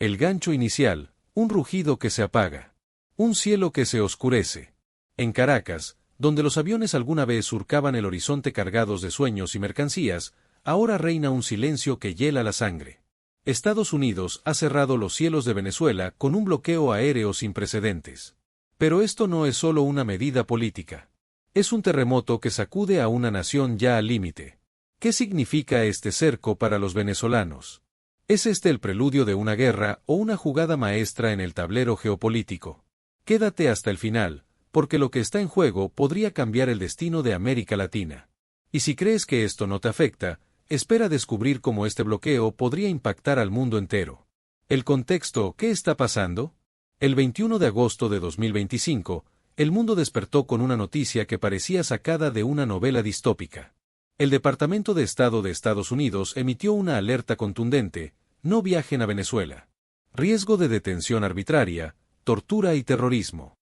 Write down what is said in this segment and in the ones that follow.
El gancho inicial, un rugido que se apaga. Un cielo que se oscurece. En Caracas, donde los aviones alguna vez surcaban el horizonte cargados de sueños y mercancías, ahora reina un silencio que hiela la sangre. Estados Unidos ha cerrado los cielos de Venezuela con un bloqueo aéreo sin precedentes. Pero esto no es solo una medida política. Es un terremoto que sacude a una nación ya al límite. ¿Qué significa este cerco para los venezolanos? ¿Es este el preludio de una guerra o una jugada maestra en el tablero geopolítico? Quédate hasta el final, porque lo que está en juego podría cambiar el destino de América Latina. Y si crees que esto no te afecta, espera descubrir cómo este bloqueo podría impactar al mundo entero. El contexto, ¿qué está pasando? El 21 de agosto de 2025, el mundo despertó con una noticia que parecía sacada de una novela distópica. El Departamento de Estado de Estados Unidos emitió una alerta contundente: no viajen a Venezuela. Riesgo de detención arbitraria, tortura y terrorismo.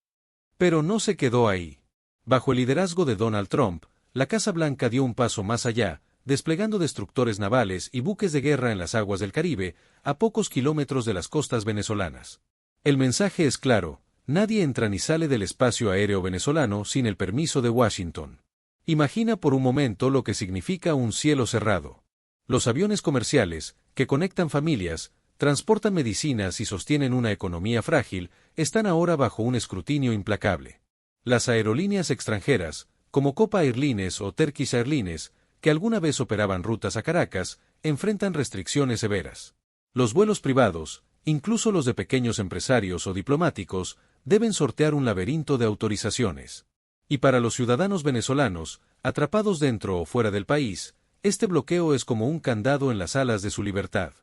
Pero no se quedó ahí. Bajo el liderazgo de Donald Trump, la Casa Blanca dio un paso más allá, desplegando destructores navales y buques de guerra en las aguas del Caribe, a pocos kilómetros de las costas venezolanas. El mensaje es claro: nadie entra ni sale del espacio aéreo venezolano sin el permiso de Washington. Imagina por un momento lo que significa un cielo cerrado. Los aviones comerciales, que conectan familias, transportan medicinas y sostienen una economía frágil, están ahora bajo un escrutinio implacable. Las aerolíneas extranjeras, como Copa Airlines o Turkish Airlines, que alguna vez operaban rutas a Caracas, enfrentan restricciones severas. Los vuelos privados, incluso los de pequeños empresarios o diplomáticos, deben sortear un laberinto de autorizaciones. Y para los ciudadanos venezolanos, atrapados dentro o fuera del país, este bloqueo es como un candado en las alas de su libertad.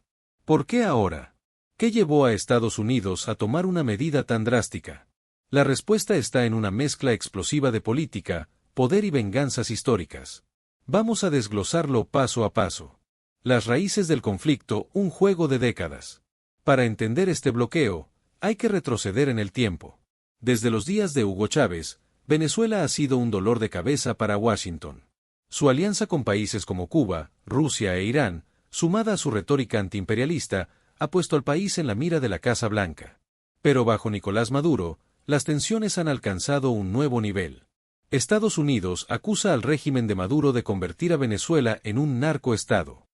¿Por qué ahora? ¿Qué llevó a Estados Unidos a tomar una medida tan drástica? La respuesta está en una mezcla explosiva de política, poder y venganzas históricas. Vamos a desglosarlo paso a paso. Las raíces del conflicto, un juego de décadas. Para entender este bloqueo, hay que retroceder en el tiempo. Desde los días de Hugo Chávez, Venezuela ha sido un dolor de cabeza para Washington. Su alianza con países como Cuba, Rusia e Irán, sumada a su retórica antiimperialista, ha puesto al país en la mira de la Casa Blanca. Pero bajo Nicolás Maduro, las tensiones han alcanzado un nuevo nivel. Estados Unidos acusa al régimen de Maduro de convertir a Venezuela en un narcoestado.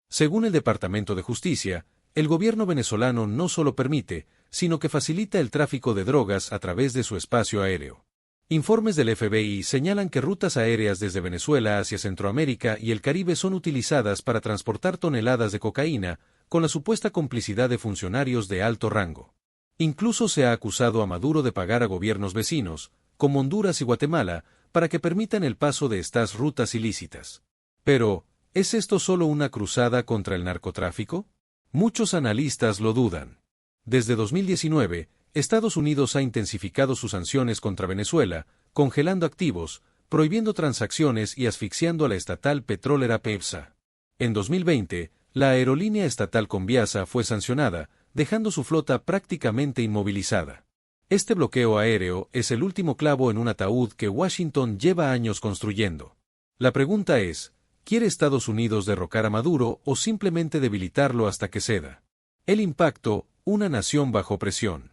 Según el Departamento de Justicia, el gobierno venezolano no solo permite, sino que facilita el tráfico de drogas a través de su espacio aéreo. Informes del FBI señalan que rutas aéreas desde Venezuela hacia Centroamérica y el Caribe son utilizadas para transportar toneladas de cocaína, con la supuesta complicidad de funcionarios de alto rango. Incluso se ha acusado a Maduro de pagar a gobiernos vecinos, como Honduras y Guatemala, para que permitan el paso de estas rutas ilícitas. Pero, ¿es esto solo una cruzada contra el narcotráfico? Muchos analistas lo dudan. Desde 2019, Estados Unidos ha intensificado sus sanciones contra Venezuela, congelando activos, prohibiendo transacciones y asfixiando a la estatal petrolera PEPSA. En 2020, la aerolínea estatal Conviasa fue sancionada, dejando su flota prácticamente inmovilizada. Este bloqueo aéreo es el último clavo en un ataúd que Washington lleva años construyendo. La pregunta es: ¿quiere Estados Unidos derrocar a Maduro o simplemente debilitarlo hasta que ceda? El impacto: una nación bajo presión.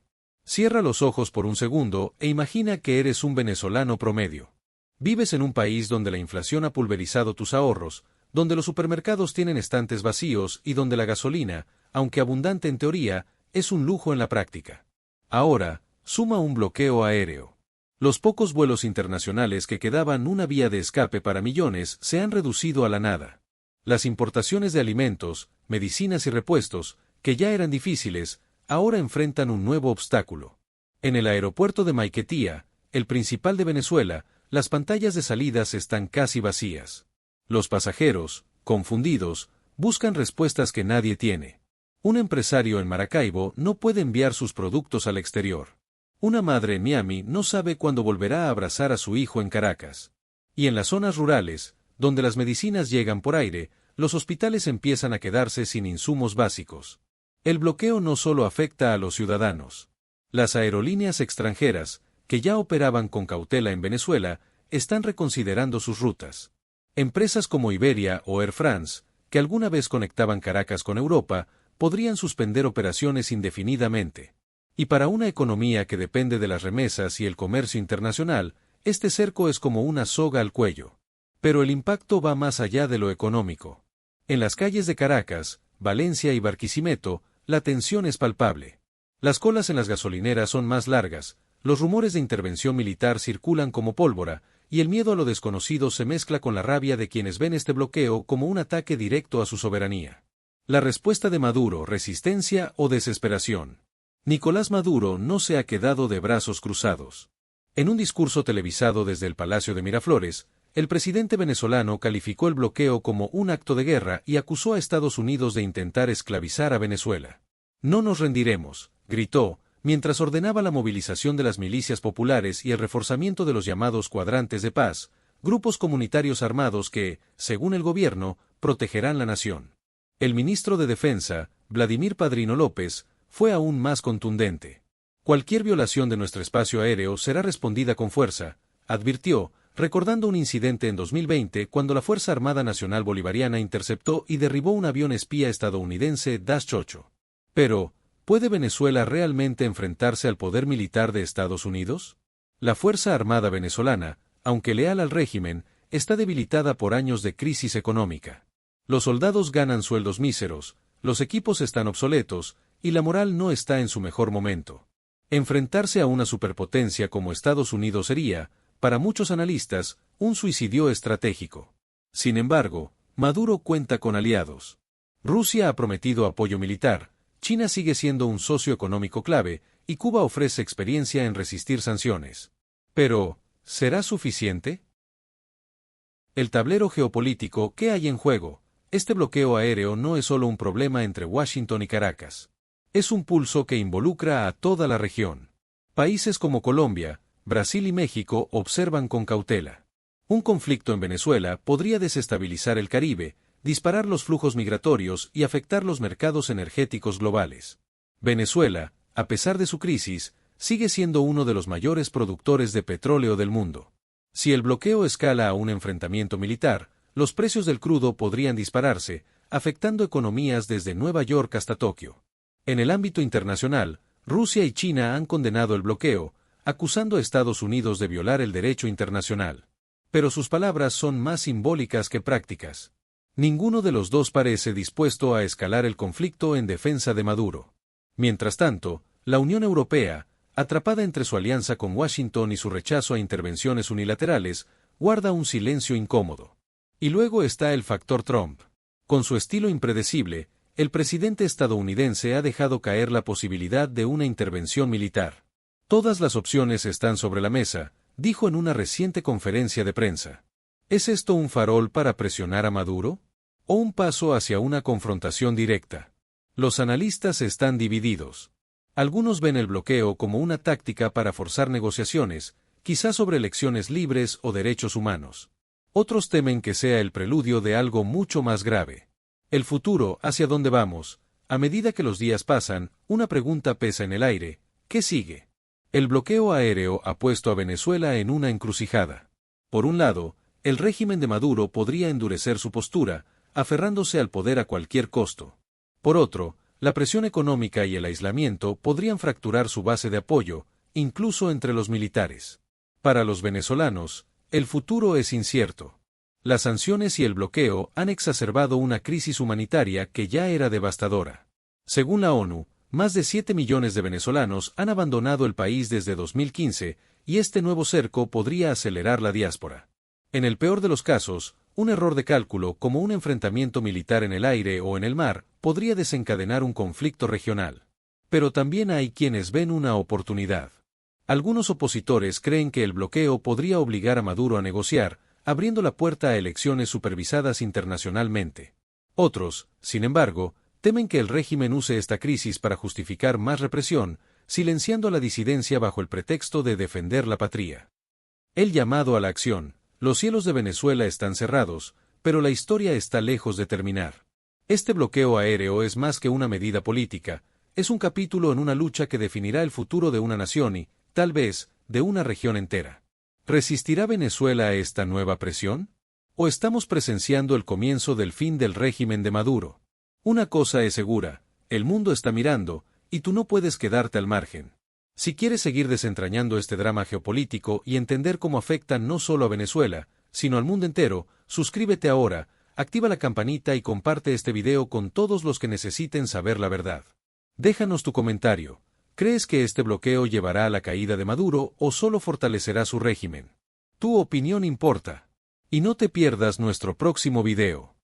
Cierra los ojos por un segundo e imagina que eres un venezolano promedio. Vives en un país donde la inflación ha pulverizado tus ahorros, donde los supermercados tienen estantes vacíos y donde la gasolina, aunque abundante en teoría, es un lujo en la práctica. Ahora, suma un bloqueo aéreo. Los pocos vuelos internacionales que quedaban una vía de escape para millones se han reducido a la nada. Las importaciones de alimentos, medicinas y repuestos, que ya eran difíciles, ahora enfrentan un nuevo obstáculo. En el aeropuerto de Maiquetía, el principal de Venezuela, las pantallas de salidas están casi vacías. Los pasajeros, confundidos, buscan respuestas que nadie tiene. Un empresario en Maracaibo no puede enviar sus productos al exterior. Una madre en Miami no sabe cuándo volverá a abrazar a su hijo en Caracas. Y en las zonas rurales, donde las medicinas llegan por aire, los hospitales empiezan a quedarse sin insumos básicos. El bloqueo no solo afecta a los ciudadanos. Las aerolíneas extranjeras, que ya operaban con cautela en Venezuela, están reconsiderando sus rutas. Empresas como Iberia o Air France, que alguna vez conectaban Caracas con Europa, podrían suspender operaciones indefinidamente. Y para una economía que depende de las remesas y el comercio internacional, este cerco es como una soga al cuello. Pero el impacto va más allá de lo económico. En las calles de Caracas, Valencia y Barquisimeto, la tensión es palpable. Las colas en las gasolineras son más largas, los rumores de intervención militar circulan como pólvora, y el miedo a lo desconocido se mezcla con la rabia de quienes ven este bloqueo como un ataque directo a su soberanía. La respuesta de Maduro: resistencia o desesperación. Nicolás Maduro no se ha quedado de brazos cruzados. En un discurso televisado desde el Palacio de Miraflores, el presidente venezolano calificó el bloqueo como un acto de guerra y acusó a Estados Unidos de intentar esclavizar a Venezuela. No nos rendiremos, gritó, mientras ordenaba la movilización de las milicias populares y el reforzamiento de los llamados cuadrantes de paz, grupos comunitarios armados que, según el gobierno, protegerán la nación. El ministro de Defensa, Vladimir Padrino López, fue aún más contundente. Cualquier violación de nuestro espacio aéreo será respondida con fuerza, advirtió, recordando un incidente en 2020 cuando la Fuerza Armada Nacional Bolivariana interceptó y derribó un avión espía estadounidense Dash-8. Pero, ¿puede Venezuela realmente enfrentarse al poder militar de Estados Unidos? La Fuerza Armada venezolana, aunque leal al régimen, está debilitada por años de crisis económica. Los soldados ganan sueldos míseros, los equipos están obsoletos, y la moral no está en su mejor momento. Enfrentarse a una superpotencia como Estados Unidos sería, para muchos analistas, un suicidio estratégico. Sin embargo, Maduro cuenta con aliados. Rusia ha prometido apoyo militar, China sigue siendo un socio económico clave, y Cuba ofrece experiencia en resistir sanciones. Pero, ¿será suficiente? El tablero geopolítico, ¿qué hay en juego? Este bloqueo aéreo no es solo un problema entre Washington y Caracas. Es un pulso que involucra a toda la región. Países como Colombia, Brasil y México observan con cautela. Un conflicto en Venezuela podría desestabilizar el Caribe, disparar los flujos migratorios y afectar los mercados energéticos globales. Venezuela, a pesar de su crisis, sigue siendo uno de los mayores productores de petróleo del mundo. Si el bloqueo escala a un enfrentamiento militar, los precios del crudo podrían dispararse, afectando economías desde Nueva York hasta Tokio. En el ámbito internacional, Rusia y China han condenado el bloqueo, acusando a Estados Unidos de violar el derecho internacional. Pero sus palabras son más simbólicas que prácticas. Ninguno de los dos parece dispuesto a escalar el conflicto en defensa de Maduro. Mientras tanto, la Unión Europea, atrapada entre su alianza con Washington y su rechazo a intervenciones unilaterales, guarda un silencio incómodo. Y luego está el factor Trump. Con su estilo impredecible, el presidente estadounidense ha dejado caer la posibilidad de una intervención militar. Todas las opciones están sobre la mesa, dijo en una reciente conferencia de prensa. ¿Es esto un farol para presionar a Maduro? ¿O un paso hacia una confrontación directa? Los analistas están divididos. Algunos ven el bloqueo como una táctica para forzar negociaciones, quizás sobre elecciones libres o derechos humanos. Otros temen que sea el preludio de algo mucho más grave. El futuro, ¿hacia dónde vamos? A medida que los días pasan, una pregunta pesa en el aire: ¿qué sigue? El bloqueo aéreo ha puesto a Venezuela en una encrucijada. Por un lado, el régimen de Maduro podría endurecer su postura, aferrándose al poder a cualquier costo. Por otro, la presión económica y el aislamiento podrían fracturar su base de apoyo, incluso entre los militares. Para los venezolanos, el futuro es incierto. Las sanciones y el bloqueo han exacerbado una crisis humanitaria que ya era devastadora. Según la ONU, más de 7 millones de venezolanos han abandonado el país desde 2015, y este nuevo cerco podría acelerar la diáspora. En el peor de los casos, un error de cálculo, como un enfrentamiento militar en el aire o en el mar, podría desencadenar un conflicto regional. Pero también hay quienes ven una oportunidad. Algunos opositores creen que el bloqueo podría obligar a Maduro a negociar, abriendo la puerta a elecciones supervisadas internacionalmente. Otros, sin embargo, temen que el régimen use esta crisis para justificar más represión, silenciando a la disidencia bajo el pretexto de defender la patria. El llamado a la acción: los cielos de Venezuela están cerrados, pero la historia está lejos de terminar. Este bloqueo aéreo es más que una medida política, es un capítulo en una lucha que definirá el futuro de una nación y, tal vez, de una región entera. ¿Resistirá Venezuela a esta nueva presión? ¿O estamos presenciando el comienzo del fin del régimen de Maduro? Una cosa es segura: El mundo está mirando, y tú no puedes quedarte al margen. Si quieres seguir desentrañando este drama geopolítico y entender cómo afecta no solo a Venezuela, sino al mundo entero, suscríbete ahora, activa la campanita y comparte este video con todos los que necesiten saber la verdad. Déjanos tu comentario. ¿Crees que este bloqueo llevará a la caída de Maduro o solo fortalecerá su régimen? Tu opinión importa. Y no te pierdas nuestro próximo video.